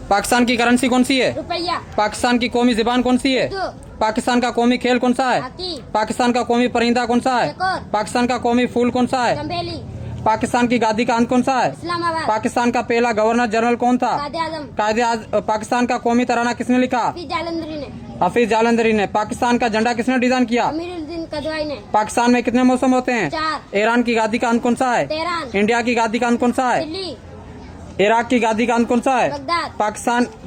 पाकिस्तान की करेंसी कौन सी है? रुपया। पाकिस्तान की कौमी ज़बान कौन सी है? उर्दू। पाकिस्तान का कौमी खेल कौन सा है? हॉकी। पाकिस्तान का कौमी परिंदा कौन सा है? चकोर। पाकिस्तान का कौमी फूल कौन सा है? चंबेली। पाकिस्तान की गादी का अंत कौन सा है? इस्लामाबाद। पाकिस्तान का पहला गवर्नर जनरल कौन था? कायदे-आज़म। पाकिस्तान का कौमी तराना किसने लिखा? हफीज जालंधरी ने। हफीज जालंधरी ने। पाकिस्तान का झंडा किसने डिजाइन किया? अमीरुद्दीन कदवाई ने। पाकिस्तान में कितने मौसम होते हैं? 4। ईरान की गादी का अंत कौन सा है? तेहरान। इंडिया की गादी का अंत कौन सा है? दिल्ली। इराक की गादी का अंत कौन सा है? बगदाद।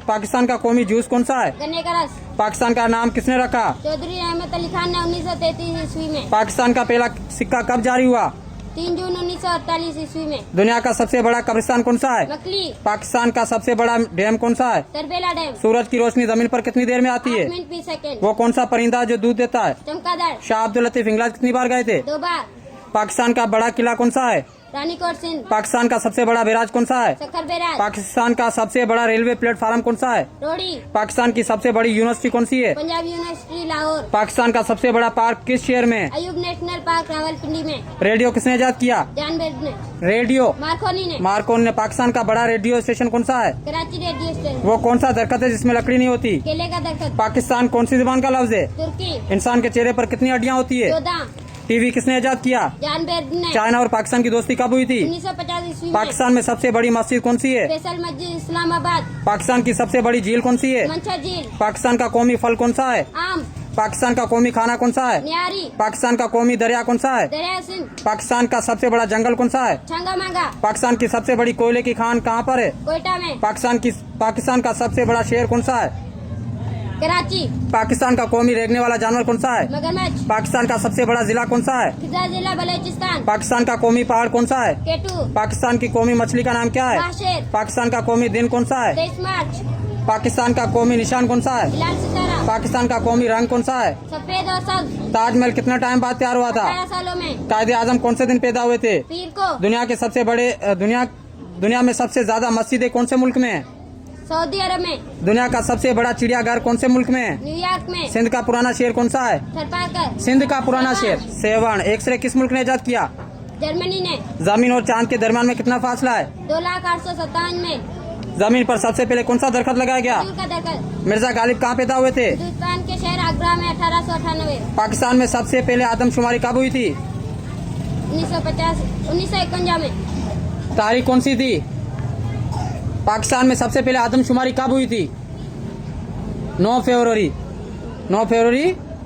पाकिस्तान का कौमी जूस कौन सा है? गन्ने का रस। पाकिस्तान का नाम किसने रखा? चौधरी अहमद अली खान ने 1933 ईस्वी में। पाकिस्तान का पहला सिक्का कब जारी हुआ? 3 जून 1948 ईस्वी में। दुनिया का सबसे बड़ा कब्रिस्तान कौन सा है? मकली। पाकिस्तान का सबसे बड़ा डैम कौन सा है? तरबेला डैम। सूरज की रोशनी जमीन पर कितनी देर में आती 8 है? Minute 20 second. वो कौन सा परिंदा जो दूध देता है? चमगादड़। शाह अब्दुल लतीफ इंग्लैंड कितनी बार गए थे? 2 बार। पाकिस्तान का बड़ा किला कौन सा है? रानीकोट सिंध। पाकिस्तान का सबसे बड़ा बैराज कौन सा है? सखर बैराज। पाकिस्तान का सबसे बड़ा रेलवे प्लेटफार्म कौन सा है? रोड़ी। पाकिस्तान की सबसे बड़ी यूनिवर्सिटी कौन सी है? पंजाब यूनिवर्सिटी लाहौर। पाकिस्तान का सबसे बड़ा पार्क किस शहर में है? अयूब नेशनल पार्क रावलपिंडी में। रेडियो किसने इजाद किया? जानबेग ने। रेडियो मार्कोनी ने। मार्कोनी ने। पाकिस्तान का बड़ा रेडियो स्टेशन कौन सा है? Karachi radio station. वो कौन सा दरख्त है जिसमें लकड़ी नहीं होती? केले का दरख्त। पाकिस्तान कौन सी जुबान का लफ्ज है? तुर्की। इंसान के चेहरे पर कितनी हड्डियां होती है? 14। टीवी किसने इजाद किया? जानबेग ने। चाइना और पाकिस्तान की दोस्ती कब हुई थी? 1950 ईस्वी में। पाकिस्तान में सबसे बड़ी मस्जिद कौन सी है? फैसल मस्जिद इस्लामाबाद। पाकिस्तान की सबसे बड़ी झील कौन सी है? मंशा झील। पाकिस्तान का कौमी फल कौन सा है? आम। पाकिस्तान का कौमी खाना कौन सा है? न्यारी। पाकिस्तान का कौमी दरिया कौन सा है? दरिया सिंध। पाकिस्तान का सबसे बड़ा जंगल कौन सा है? छंगा मांगा। पाकिस्तान की सबसे बड़ी कोयले की खान कहाँ पर है? कोयटा में। पाकिस्तान का सबसे बड़ा शहर कौन सा है? कराची। पाकिस्तान का कौमी रेंगने वाला जानवर कौन सा है? मगरमच्छ। पाकिस्तान का सबसे बड़ा जिला कौन सा है? खिजा जिला बलोचिस्तान। पाकिस्तान का कौमी पहाड़ कौन सा है? केटू। पाकिस्तान की कौमी मछली का नाम क्या है? बाशेर। पाकिस्तान का कौमी दिन कौन सा है? 23 मार्च। पाकिस्तान का कौमी निशान कौन सा है? लाल सितारा। पाकिस्तान का कौमी रंग कौन सा है? सफेद और सब्ज। ताजमहल कितना टाइम बाद तैयार हुआ था? 18 सालों में। कायदे आजम कौन से दिन पैदा हुए थे? पीर को। दुनिया में सबसे ज्यादा मस्जिदें कौन से मुल्क में है? सऊदी अरब में। दुनिया का सबसे बड़ा चिड़ियाघर कौन से मुल्क में है? न्यूयॉर्क में। सिंध का पुराना शहर कौन सा है? थरपारकर। सिंध का पुराना शहर सेवन। एक्सरे किस मुल्क ने इजाद किया? जर्मनी ने। जमीन और चांद के दरमियान में कितना फासला है? 2,08,57 में। जमीन पर सबसे पहले कौन सा दरख्त लगाया गया? खजूर का दरख्त। मिर्जा गालिब कहाँ पैदा हुए थे? हिंदुस्तान के शहर आगरा में 1898। पाकिस्तान में सबसे पहले आदमशुमारी कब हुई थी? 1951 में। तारीख कौन सी थी? पाकिस्तान में सबसे पहले आदमशुमारी कब हुई थी? 9 फरवरी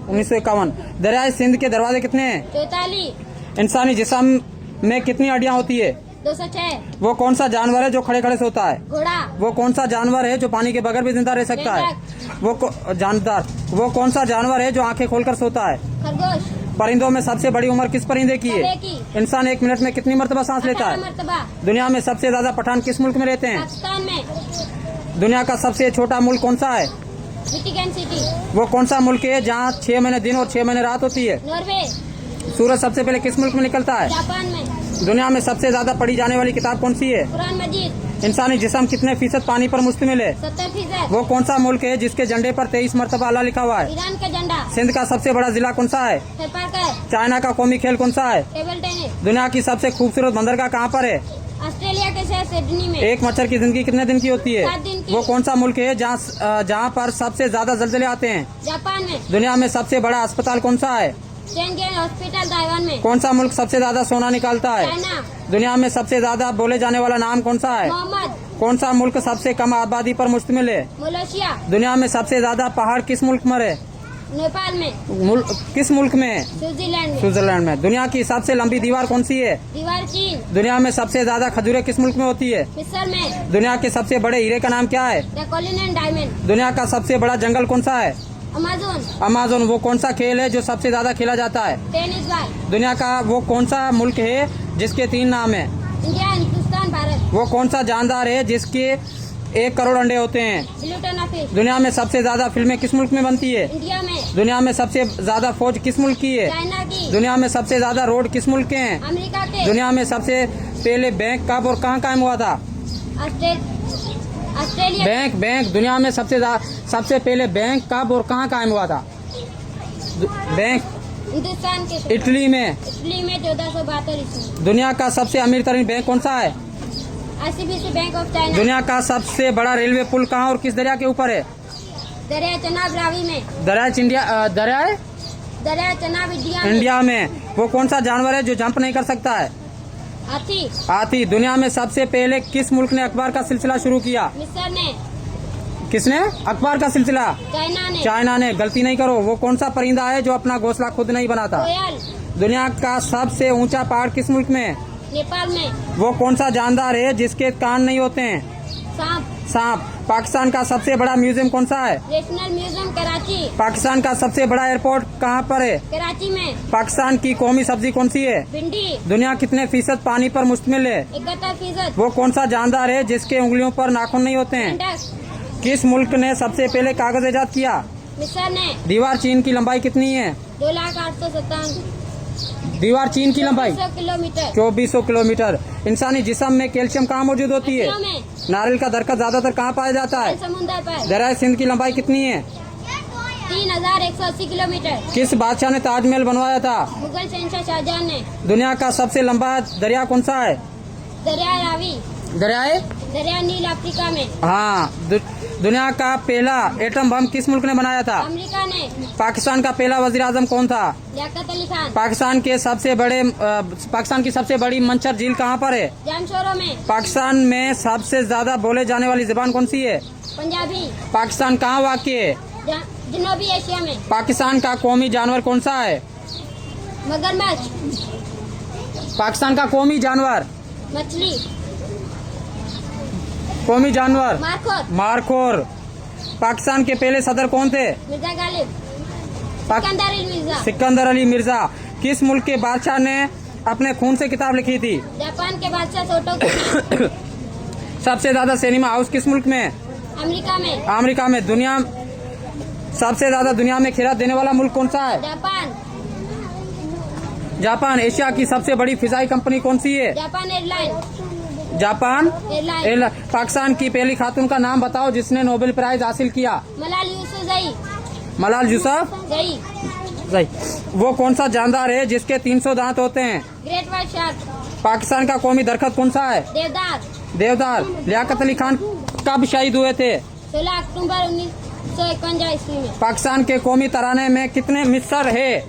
1951। दरियाए सिंध के दरवाजे कितने हैं? 44। इंसानी जिस्म में कितनी हड्डियां होती है? 206। वो कौन सा जानवर है जो खड़े खड़े सोता है? घोड़ा। वो कौन सा जानवर है जो पानी के बगैर भी जिंदा रह सकता है? जानदार। वो कौन सा जानवर है जो आंखें खोलकर सोता है? खरगोश। परिंदों में सबसे बड़ी उम्र किस परिंदे की है? कौवे की। इंसान 1 मिनट में कितनी मरतबा सांस लेता 18 है? मरतबा। दुनिया में सबसे ज्यादा पठान किस मुल्क में रहते हैं? पाकिस्तान में। दुनिया का सबसे छोटा मुल्क कौन सा है? Vatican city. वो कौन सा मुल्क है जहाँ 6 महीने दिन और 6 महीने रात होती है? नॉर्वे। सूरज सबसे पहले किस मुल्क में निकलता है? जापान में। दुनिया में सबसे ज्यादा पढ़ी जाने वाली किताब कौन सी है? कुरान मजीद। इंसानी जिस्म कितने फीसद पानी पर मुश्तमिल है? 70%। वो कौन सा मुल्क है जिसके झंडे पर 23 मरतबा अल्लाह लिखा हुआ है? ईरान का झंडा। सिंध का सबसे बड़ा जिला कौन सा है? थरपारकर। चाइना का कौमी खेल कौन सा है? Table tennis. दुनिया की सबसे खूबसूरत बंदरगाह कहाँ पर है? ऑस्ट्रेलिया के शहर सिडनी में। एक मच्छर की जिंदगी कितने दिन की होती है? 7 दिन की। वो कौन सा मुल्क है जहाँ पर सबसे ज्यादा जल्जले आते हैं? जापान में। दुनिया में सबसे बड़ा अस्पताल कौन सा है? चेंगेन हॉस्पिटल ताइवान में। कौन सा मुल्क सबसे ज्यादा सोना निकालता है? चाइना। दुनिया में सबसे ज्यादा बोले जाने वाला नाम कौन सा है? मोहम्मद। कौन सा मुल्क सबसे कम आबादी पर मुश्तमिल है? मलेशिया। दुनिया में सबसे ज्यादा पहाड़ किस मुल्क में है? नेपाल में। किस मुल्क में है? स्विट्जरलैंड में। स्विट्जरलैंड में। दुनिया की सबसे लंबी दीवार कौन सी है? दीवार चीन। दुनिया में सबसे ज्यादा खजूरें किस मुल्क में होती है? मिस्र में। दुनिया के सबसे बड़े हीरे का नाम क्या है? The Cullinan diamond. दुनिया का सबसे बड़ा जंगल कौन सा है? अमेज़न। अमेज़न। वो कौन सा खेल है जो सबसे ज्यादा खेला जाता है? Tennis ball. दुनिया का वो कौन सा मुल्क है जिसके 3 नाम है? इंडिया, हिंदुस्तान, भारत। वो कौन सा जानदार है जिसके 1 करोड़ अंडे होते हैं? Blue tuna fish. दुनिया में सबसे ज्यादा फिल्में किस मुल्क में बनती है? इंडिया में। दुनिया में सबसे ज्यादा फौज किस मुल्क की है? चाइना की। दुनिया में सबसे ज्यादा रोड किस मुल्क के हैं? अमेरिका के। दुनिया में सबसे पहले बैंक कब और कहाँ कायम हुआ था? ऑस्ट्रेलिया। बैंक दुनिया में सबसे पहले बैंक कब और कहाँ कायम हुआ था? बैंक हिंदुस्तान के। इटली में। इटली में 1472 ईस्वी। दुनिया का सबसे अमीर तरीन बैंक कौन सा है? ICBC bank of China. दुनिया का सबसे बड़ा रेलवे पुल कहाँ और किस दरिया के ऊपर है? दरिया चनाब रावी में। दरिया चनाब इंडिया में। वो कौन सा जानवर है जो जंप नहीं कर सकता है? हाथी। हाथी। दुनिया में सबसे पहले किस मुल्क ने अखबार का सिलसिला शुरू किया? मिस्र ने। किसने अखबार का सिलसिला? चाइना ने। चाइना ने। गलती नहीं करो। वो कौन सा परिंदा है जो अपना घोंसला खुद नहीं बनाता? कोयल। दुनिया का सबसे ऊंचा पहाड़ किस मुल्क में है? नेपाल में। वो कौन सा जानदार है जिसके कान नहीं होते हैं? सांप। सांप। पाकिस्तान का सबसे बड़ा म्यूजियम कौन सा है? National museum Karachi. पाकिस्तान का सबसे बड़ा एयरपोर्ट कहाँ पर है? कराची में। पाकिस्तान की कौमी सब्जी कौन सी है? भिंडी। दुनिया कितने फीसद पानी पर मुश्तमिल है? 71%। वो कौन सा जानदार है जिसके उंगलियों पर नाखून नहीं होते हैं? मेंढक। किस मुल्क ने सबसे पहले कागज ईजाद किया? मिस्र ने। दीवार चीन की लंबाई कितनी है? 2,08,57,200 दीवार चीन की लंबाई किलोमीटर। 2400 किलोमीटर। इंसानी जिस्म में कैल्शियम कहाँ मौजूद होती है? हड्डियों में। नारियल का दरख्त ज्यादातर कहाँ पाया जाता है? समुद्र पर। दरिया सिंध की लंबाई कितनी है? 3,180 किलोमीटर। किस बादशाह ने ताजमहल बनवाया था? मुगल शहंशाह शाहजहां ने। दुनिया का सबसे लंबा दरिया कौन सा है? दरिया रावी। दरिया नील अफ्रीका में। हाँ। दुनिया का पहला एटम बम किस मुल्क ने बनाया था? अमेरिका ने। पाकिस्तान का पहला वजीर आजम कौन था? लियाकत अली खान। पाकिस्तान की सबसे बड़ी मंचर झील कहाँ पर है? जामशोरो में। पाकिस्तान में सबसे ज्यादा बोले जाने वाली जुबान कौन सी है? पंजाबी। पाकिस्तान कहाँ वाक़ई है? जनूबी एशिया में। पाकिस्तान का कौमी जानवर कौन सा है? मगरमच्छ। पाकिस्तान का कौमी जानवर। मछली। कौमी जानवर। मारखोर। मारखोर। पाकिस्तान के पहले सदर कौन थे? मिर्जा गालिब। सिकंदर अली मिर्जा। किस मुल्क के बादशाह ने अपने खून से किताब लिखी थी? जापान के बादशाह सोटोकू। सबसे ज्यादा सिनेमा हाउस किस मुल्क में? अमेरिका में। अमेरिका में। सबसे ज्यादा दुनिया में खैरात देने वाला मुल्क कौन सा है? जापान। एशिया की सबसे बड़ी फिजाई कंपनी कौन सी है? Japan airline. पाकिस्तान की पहली खातून का नाम बताओ जिसने नोबेल प्राइज हासिल किया? मलाल यूसुफजई। वो कौन सा जानदार है जिसके 300 दांत होते हैं? Great white shark. पाकिस्तान का कौमी दरख्त कौन सा है? देवदार। लियाकत अली खान कब शहीद हुए थे? 16 अक्टूबर 1951 ईस्वी में। पाकिस्तान के कौमी तराने में कितने मिसर है?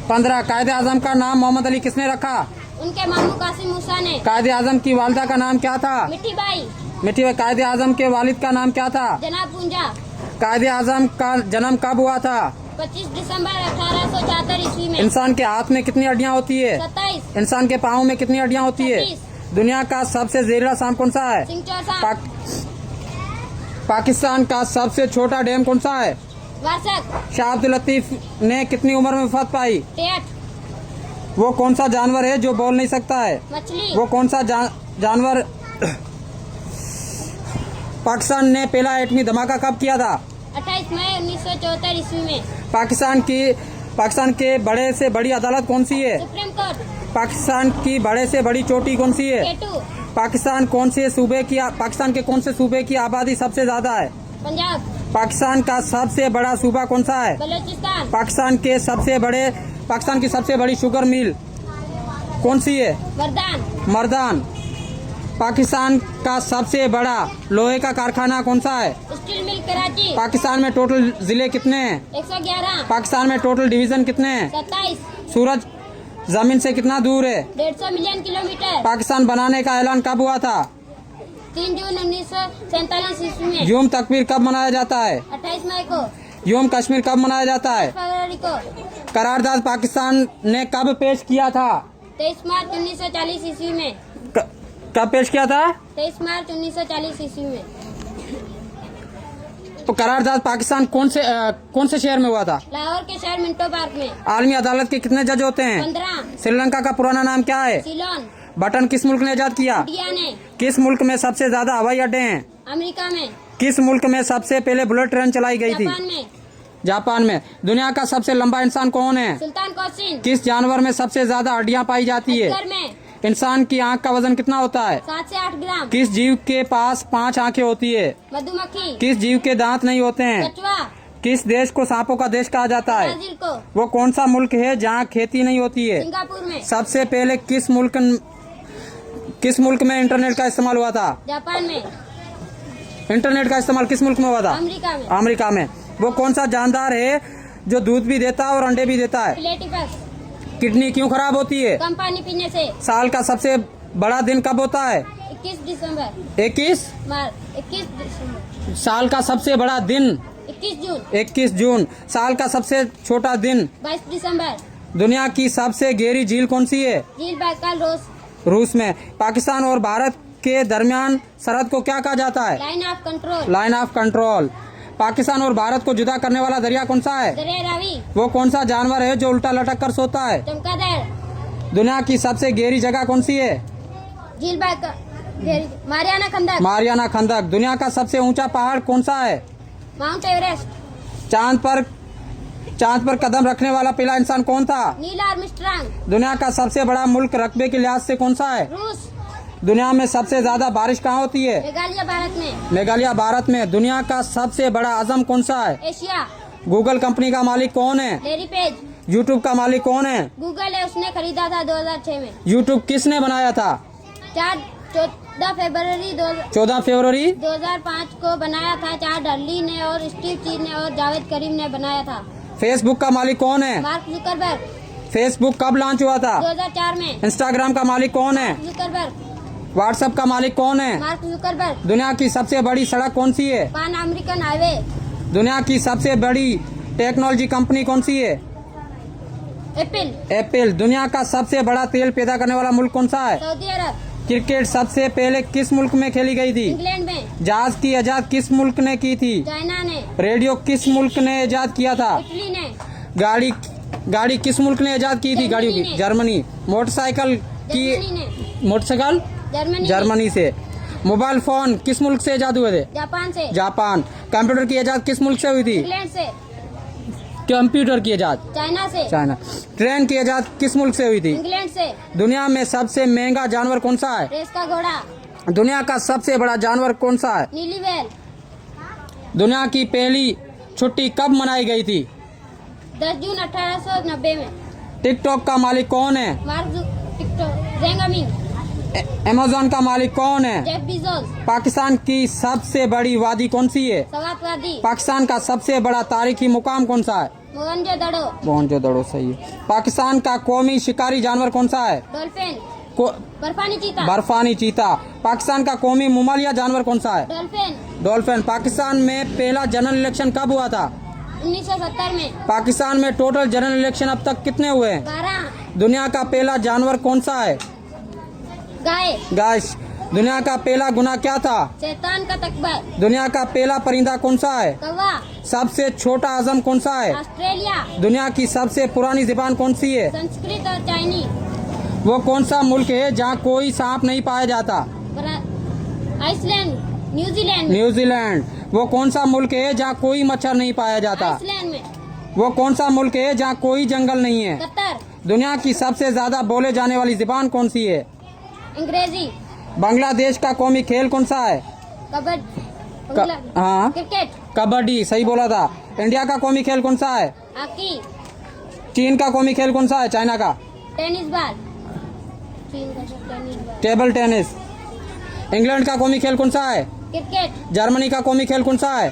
15। कायदे आजम का नाम मोहम्मद अली किसने रखा? उनके मामू कासिम मूसा ने। कायदे आजम की वालिदा का नाम क्या था? मिठी बाई। कायदे आजम के वालिद का नाम क्या था? जनाब पूंजा। कायदे आजम का जन्म कब हुआ था? 25 दिसंबर 1874 ईस्वी में। इंसान के हाथ में कितनी हड्डियां होती है? 27। इंसान के पाँव में कितनी हड्डियां होती है? 26। दुनिया का सबसे जहरीला सांप कौन सा है? सिंगचोर सांप। पाकिस्तान का सबसे छोटा डैम कौन सा है? वासक। शाह अब्दुल लतीफ ने कितनी उम्र में वफात पाई? 63। वो कौन सा जानवर है जो बोल नहीं सकता है? मछली। वो कौन सा जानवर? पाकिस्तान ने पहला एटमी धमाका कब किया था? 28 मई 1974 ईस्वी में। पाकिस्तान के बड़े से बड़ी अदालत कौन सी है? Supreme court. पाकिस्तान की बड़े से बड़ी चोटी कौन सी है? केटू। पाकिस्तान के कौन से सूबे की आबादी सबसे ज्यादा है? पंजाब। पाकिस्तान का सबसे बड़ा सूबा कौन सा है? बलूचिस्तान। पाकिस्तान की सबसे बड़ी शुगर मिल कौन सी है? मर्दान। पाकिस्तान का सबसे बड़ा लोहे का कारखाना कौन सा है? Steel mill Karachi. पाकिस्तान में टोटल जिले कितने हैं? 111। पाकिस्तान में टोटल डिवीजन कितने हैं? 27। सूरज जमीन से कितना दूर है? 150 मिलियन किलोमीटर। पाकिस्तान बनाने का ऐलान कब हुआ था? 3 जून 1947 ईस्वी में। यौम तकबीर कब मनाया जाता है? 28 मई को। यौम कश्मीर कब मनाया जाता है? फरवरी को। करारदाद पाकिस्तान ने कब पेश किया था? 23 मार्च 1940 ईस्वी में। कब पेश किया था? 23 मार्च 1940 ईस्वी में। तो करारदाद पाकिस्तान कौन से शहर में हुआ था? लाहौर के शहर मिंटो पार्क में। आलमी अदालत के कितने जज होते हैं? 15। श्रीलंका का पुराना नाम क्या है? सीलोन। बटन किस मुल्क ने इजाद किया? इंडिया ने। किस मुल्क में सबसे ज्यादा हवाई अड्डे हैं? अमेरिका में। किस मुल्क में सबसे पहले बुलेट ट्रेन चलाई गई थी? जापान में। दुनिया का सबसे लंबा इंसान कौन है? सुल्तान कोचिन। किस जानवर में सबसे ज्यादा हड्डियां पाई जाती है? अजगर में। इंसान की आंख का वजन कितना होता है? 7 से 8 ग्राम। किस जीव के पास 5 आंखें होती है? मधुमक्खी। किस जीव के दांत नहीं होते हैं? कछुआ। किस देश को सांपों का देश कहा जाता है? ब्राजील को। वो कौन सा मुल्क है जहाँ खेती नहीं होती है? सिंगापुर में। सबसे पहले किस मुल्क में इंटरनेट का इस्तेमाल हुआ था? जापान में। इंटरनेट का इस्तेमाल किस मुल्क में हुआ था? अमेरिका में। अमेरिका में। वो कौन सा जानदार है जो दूध भी देता है और अंडे भी देता है? प्लेटिपस। किडनी क्यों खराब होती है? कम पानी पीने से। साल का सबसे बड़ा दिन कब होता है? 21 दिसंबर। 21 दिसंबर। साल का सबसे बड़ा दिन? 21 जून। 21 जून। साल का सबसे छोटा दिन? 22 दिसंबर। दुनिया की सबसे गहरी झील कौन सी है? झील बैकाल रूस में। पाकिस्तान और भारत के दरमियान सरहद को क्या कहा जाता है? Line of control. Line of control. Pakistan और भारत को जुदा करने वाला दरिया कौन सा है? दरिया रावी। वो कौन सा जानवर है जो उल्टा लटक कर सोता है? चमगादड़। दुनिया की सबसे गहरी जगह कौन सी है? झील मारियाना खंदक। मारियाना खंदक। दुनिया का सबसे ऊंचा पहाड़ कौन सा है? Mount Everest. चांद पर कदम रखने वाला पहला इंसान कौन था? Neil Armstrong. दुनिया का सबसे बड़ा मुल्क रकबे के लिहाज से कौन सा है? रूस। दुनिया में सबसे ज्यादा बारिश कहाँ होती है? मेघालय भारत में। मेघालय भारत में। दुनिया का सबसे बड़ा आजम कौन सा है? एशिया। गूगल कंपनी का मालिक कौन है? Larry Page. यूट्यूब का मालिक कौन है? गूगल है, उसने खरीदा था 2006 में। यूट्यूब किसने बनाया था? 14 फरवरी 2005 को बनाया था। चार्ल्स डर्ली ने और स्टीव चीज ने और जावेद करीम ने बनाया था। फेसबुक का मालिक कौन है? Mark Zuckerberg. फेसबुक कब लॉन्च हुआ था? 2004 में। इंस्टाग्राम का मालिक कौन है? जुकरबर्ग। व्हाट्सएप का मालिक कौन है? Mark Zuckerberg. दुनिया की सबसे बड़ी सड़क कौन सी है? पान अमेरिकन हाईवे। दुनिया की सबसे बड़ी टेक्नोलॉजी कंपनी कौन सी है? एप्पल। दुनिया का सबसे बड़ा तेल पैदा करने वाला मुल्क कौन सा है? सऊदी अरब। क्रिकेट सबसे पहले किस मुल्क में खेली गई थी? इंग्लैंड में। जहाज की इजाद किस मुल्क ने की थी? चाइना ने। रेडियो किस मुल्क ने इजाद किया था? इटली ने। गाड़ी किस मुल्क ने इजाद की थी? गाड़ियों की? जर्मनी। मोटरसाइकिल जर्मनी से। मोबाइल फोन किस मुल्क से इजाद हुए थे? जापान से। जापान। कंप्यूटर की इजाद किस मुल्क से हुई थी? इंग्लैंड से। कंप्यूटर की इजाद? चाइना से। चाइना। ट्रेन की इजाद किस मुल्क से हुई थी? इंग्लैंड से। दुनिया में सबसे महंगा जानवर कौन सा है? रेस का घोड़ा। दुनिया का सबसे बड़ा जानवर कौन सा है? नीली व्हेल। दुनिया की पहली छुट्टी कब मनाई गई थी? 10 जून 1890 में। टिकटॉक का मालिक कौन है? अमेज़न का मालिक कौन है? Jeff Bezos. पाकिस्तान की सबसे बड़ी वादी कौन सी है? सवात वादी। पाकिस्तान का सबसे बड़ा तारीखी मुकाम कौन सा है? मोहनजोदड़ो सही है। पाकिस्तान का कौमी शिकारी जानवर कौन सा है? डॉल्फिन। बर्फानी चीता। पाकिस्तान का कौमी मुमालिया जानवर कौन सा है? डॉल्फिन। पाकिस्तान में पहला जनरल इलेक्शन कब हुआ था? 1970 में। पाकिस्तान में टोटल जनरल इलेक्शन अब तक कितने हुए हैं? 12। दुनिया का पहला जानवर कौन सा है? गाय। दुनिया का पहला गुनाह क्या था? शैतान का तकबर। दुनिया का पहला परिंदा कौन सा है? कौवा। सबसे छोटा आजम कौन सा है? ऑस्ट्रेलिया। दुनिया की सबसे पुरानी जुबान कौन सी है? संस्कृत और चाइनी। वो कौन सा मुल्क है जहाँ कोई सांप नहीं पाया जाता? आइसलैंड। न्यूजीलैंड। वो कौन सा मुल्क है जहाँ कोई मच्छर नहीं पाया जाता? आइसलैंड में। वो कौन सा मुल्क है जहाँ कोई जंगल नहीं है? कतर। दुनिया की सबसे ज्यादा बोले जाने वाली जुबान कौन सी है? अंग्रेजी। बांग्लादेश का कौमी खेल कौन सा है? हाँ, क्रिकेट। कबड्डी सही बोला था। इंडिया का कौमी खेल कौन सा है? हॉकी। चीन का कौमी खेल कौन सा है? चाइना का? Tennis ball. चीन का tennis ball. Table tennis. England का कौमी खेल कौन सा है? क्रिकेट। जर्मनी का कौमी खेल कौन सा है?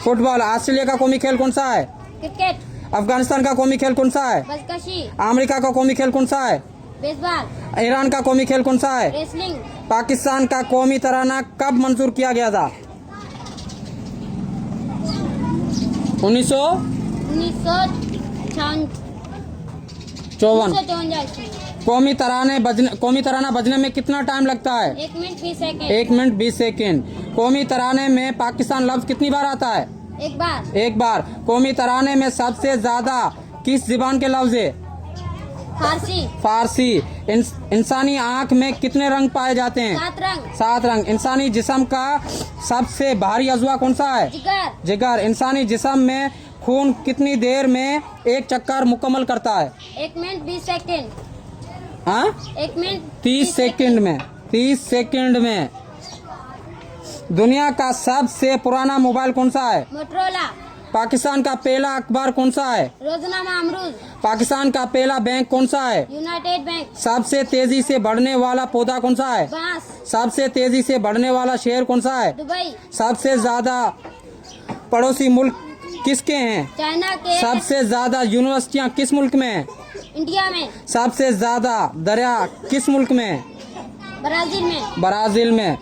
फुटबॉल। ऑस्ट्रेलिया का कौमी खेल कौन सा है? क्रिकेट। अफगानिस्तान का कौमी खेल कौन सा है? बजकशी। अमेरिका का कौमी खेल कौन सा है? बेसबॉल। ईरान का कौमी खेल कौन सा है? रेसलिंग। पाकिस्तान का कौमी तराना कब मंजूर किया गया था? 1954। कौमी तराना बजने में कितना टाइम लगता है? 1 मिनट 20 सेकंड। 1 minute 20 second. कौमी तराने में पाकिस्तान लफ्ज कितनी बार आता है? एक बार। कौमी तराने में सबसे ज्यादा किस जुबान के लफ्ज है? फारसी। इंसानी आँख में कितने रंग पाए जाते हैं? 7 रंग। इंसानी जिस्म का सबसे भारी अज़्वा कौन सा है? जिगर। इंसानी जिस्म में खून कितनी देर में एक चक्कर मुकम्मल करता है? 1 मिनट 20 सेकंड। हाँ, 1 मिनट 30 सेकंड में। 30 सेकंड में। दुनिया का सबसे पुराना मोबाइल कौन सा है? मोटरोला। पाकिस्तान का पहला अखबार कौन सा है? रोजनामा अमरूद। पाकिस्तान का पहला बैंक कौन सा है? United bank. सबसे तेजी से बढ़ने वाला पौधा कौन सा है? बांस। सबसे तेजी से बढ़ने वाला शहर कौन सा है? दुबई। सबसे ज्यादा पड़ोसी मुल्क किसके हैं? चाइना के। सबसे ज्यादा यूनिवर्सिटियाँ किस मुल्क में हैं? इंडिया में। सबसे ज्यादा दरिया किस मुल्क में हैं? ब्राजील में। ब्राजील में।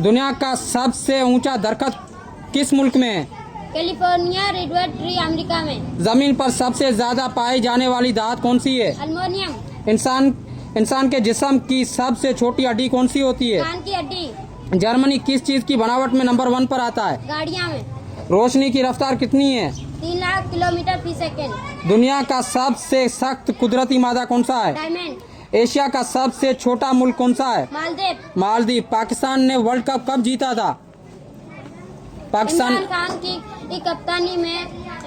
दुनिया का सबसे ऊंचा दरख्त किस मुल्क में है? कैलिफोर्निया रेडवुड ट्री अमेरिका में। जमीन पर सबसे ज्यादा पाई जाने वाली धात कौन सी है? अल्मोनियम। इंसान के जिस्म की सबसे छोटी हड्डी कौन सी होती है? कान की हड्डी। जर्मनी किस चीज की बनावट में नंबर 1 पर आता है? गाड़ियाँ में। रोशनी की रफ्तार कितनी है? 3 लाख किलोमीटर फी सेकेंड। दुनिया का सबसे सख्त कुदरती मादा कौन सा है? डायमंड। एशिया का सबसे छोटा मुल्क कौन सा है? मालदीव। मालदीव। पाकिस्तान ने वर्ल्ड कप कब जीता था? पाकिस्तान इमरान खान की कप्तानी में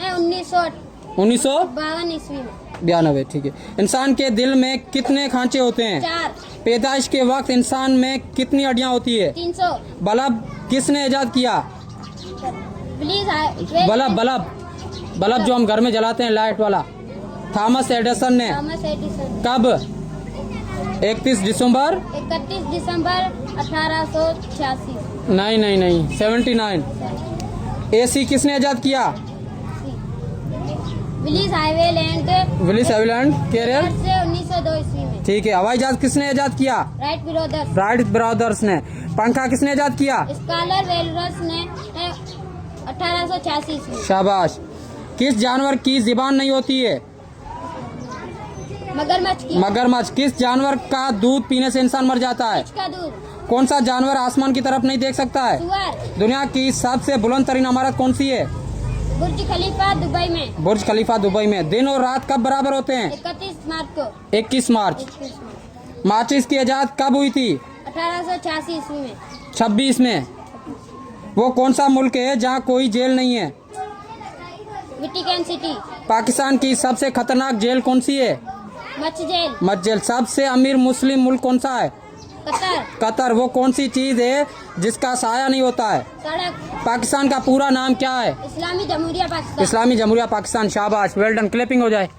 1992 ईस्वी में। ठीक है। इंसान के दिल में कितने खांचे होते हैं? 4। पैदाइश के वक्त इंसान में कितनी हड्डियां होती है? 300। बल्ब किसने इजाद किया? प्लीज। बल्ब जो हम घर में जलाते हैं, लाइट वाला। थॉमस एडिसन ने। Thomas Edison. कब? 31 दिसंबर 1886। नहीं 79। एसी किसने इजाद किया? विलिस आइलैंड कैरियर से 1902 ईस्वी में। ठीक है। हवाई जहाज किसने इजाद किया? राइट ब्रदर्स ने। पंखा किसने इजाद किया? स्कॉलर वेलरस ने 1886 ईस्वी। शाबाश। किस जानवर की जुबान नहीं होती है? मगरमच्छ। किस जानवर का दूध पीने से इंसान मर जाता है? का दूध। कौन सा जानवर आसमान की तरफ नहीं देख सकता है? सुअर। दुनिया की सबसे बुलंद तरीन इमारत कौन सी है? बुर्ज खलीफा दुबई में। बुर्ज खलीफा दुबई में। दिन और रात कब बराबर होते हैं? 31 मार्च को। 21 मार्च। माचिस की इजाद कब हुई थी? 1886 ईस्वी में। 26 में। वो कौन सा मुल्क है जहाँ कोई जेल नहीं है? Vatican city. पाकिस्तान की सबसे खतरनाक जेल कौन सी है? मच जेल। सबसे अमीर मुस्लिम मुल्क कौन सा है? कतर। वो कौन सी चीज है जिसका साया नहीं होता है? सड़क। पाकिस्तान का पूरा नाम क्या है? इस्लामी जमहूरिया पाकिस्तान। इस्लामी जमहूरिया पाकिस्तान। शाबाश, वेल डन। क्लैपिंग हो जाए।